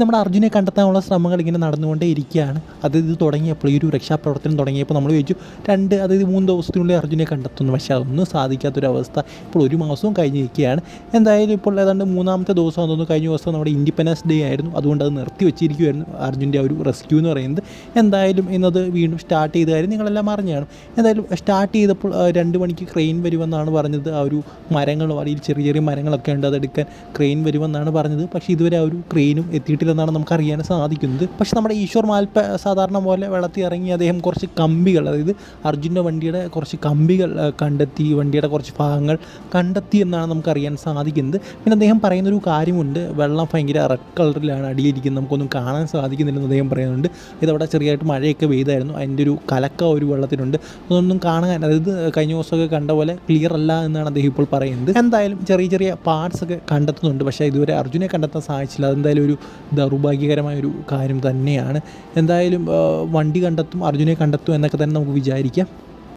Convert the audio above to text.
നമ്മുടെ അർജുനെ കണ്ടെത്താനുള്ള ശ്രമങ്ങൾ ഇങ്ങനെ നടന്നുകൊണ്ടേ ഇരിക്കുകയാണ്. ഇത് തുടങ്ങിയപ്പോൾ ഈ ഒരു രക്ഷാപ്രവർത്തനം തുടങ്ങിയപ്പോൾ നമ്മൾ ചോദിച്ചു 3 ദിവസത്തിനുള്ളിൽ അർജുനെ കണ്ടെത്തുന്നു. പക്ഷേ അതൊന്നും സാധിക്കാത്തൊരവസ്ഥ. ഇപ്പോൾ 1 മാസവും കഴിഞ്ഞിരിക്കുകയാണ്. എന്തായാലും ഇപ്പോൾ ഏതാണ്ട് 3-ാമത്തെ ദിവസമാണെന്ന് തോന്നുന്നു. കഴിഞ്ഞ ദിവസം നമ്മുടെ ഇൻഡിപെൻഡൻസ് ഡേ ആയിരുന്നു. അതുകൊണ്ട് അത് നിർത്തി വെച്ചിരിക്കുമായിരുന്നു അർജുൻ്റെ ആ ഒരു റെസ്ക്യൂ എന്ന് പറയുന്നത്. എന്തായാലും ഇന്നത് വീണ്ടും സ്റ്റാർട്ട് ചെയ്ത കാര്യം നിങ്ങളെല്ലാം അറിഞ്ഞാണ്. എന്തായാലും സ്റ്റാർട്ട് ചെയ്തപ്പോൾ 2 മണിക്ക് ക്രെയിൻ വരുമെന്നാണ് പറഞ്ഞത്. ആ ഒരു മരങ്ങളും അതിൽ ചെറിയ ചെറിയ മരങ്ങളൊക്കെ ഉണ്ട്, അതെടുക്കാൻ ക്രെയിൻ വരുമെന്നാണ് പറഞ്ഞത്. പക്ഷേ ഇതുവരെ ആ ഒരു ക്രെയിനും എത്തിയിട്ടില്ലെന്നാണ് നമുക്ക് അറിയാൻ സാധിക്കുന്നത്. പക്ഷേ നമ്മുടെ ഈശ്വർ മാൽപ്പ സാധാരണ പോലെ വെള്ളത്തിൽ ഇറങ്ങി അദ്ദേഹം കുറച്ച് കമ്പികൾ, അതായത് അർജുൻ്റെ വണ്ടിയുടെ കുറച്ച് കമ്പികൾ കണ്ടെത്തി, വണ്ടിയുടെ കുറച്ച് ഭാഗങ്ങൾ കണ്ടെത്തി എന്നാണ് നമുക്കറിയാൻ സാധിക്കുന്നത്. പിന്നെ അദ്ദേഹം പറയുന്നൊരു കാര്യമുണ്ട്, വെള്ളം ഭയങ്കര റെഡ് കളറിലാണ് അടിയിലിരിക്കുന്നത്, നമുക്കൊന്നും കാണാൻ സാധിക്കുന്നില്ലെന്ന് അദ്ദേഹം പറയുന്നുണ്ട്. ഇതവിടെ ചെറിയതായിട്ട് മഴയൊക്കെ പെയ്തായിരുന്നു, അതിൻ്റെ ഒരു കലക്ക ഒരു വെള്ളത്തിനുണ്ട്, അതൊന്നും കാണാൻ, അതായത് കഴിഞ്ഞ ദിവസമൊക്കെ കണ്ട പോലെ ക്ലിയർ അല്ല എന്നാണ് അദ്ദേഹം ഇപ്പോൾ പറയുന്നത്. എന്തായാലും ചെറിയ ചെറിയ പാർട്സൊക്കെ കണ്ടെത്തുന്നുണ്ട്, പക്ഷേ ഇതുവരെ അർജുനെ കണ്ടെത്താൻ സാധിച്ചില്ല. അതെന്തായാലും ഒരു ദൗർഭാഗ്യകരമായൊരു കാര്യം തന്നെയാണ്. എന്തായാലും വണ്ടി കണ്ടെത്തും, അർജുനെ കണ്ടെത്തും എന്നൊക്കെ തന്നെ നമുക്ക് വിചാരിക്കാം.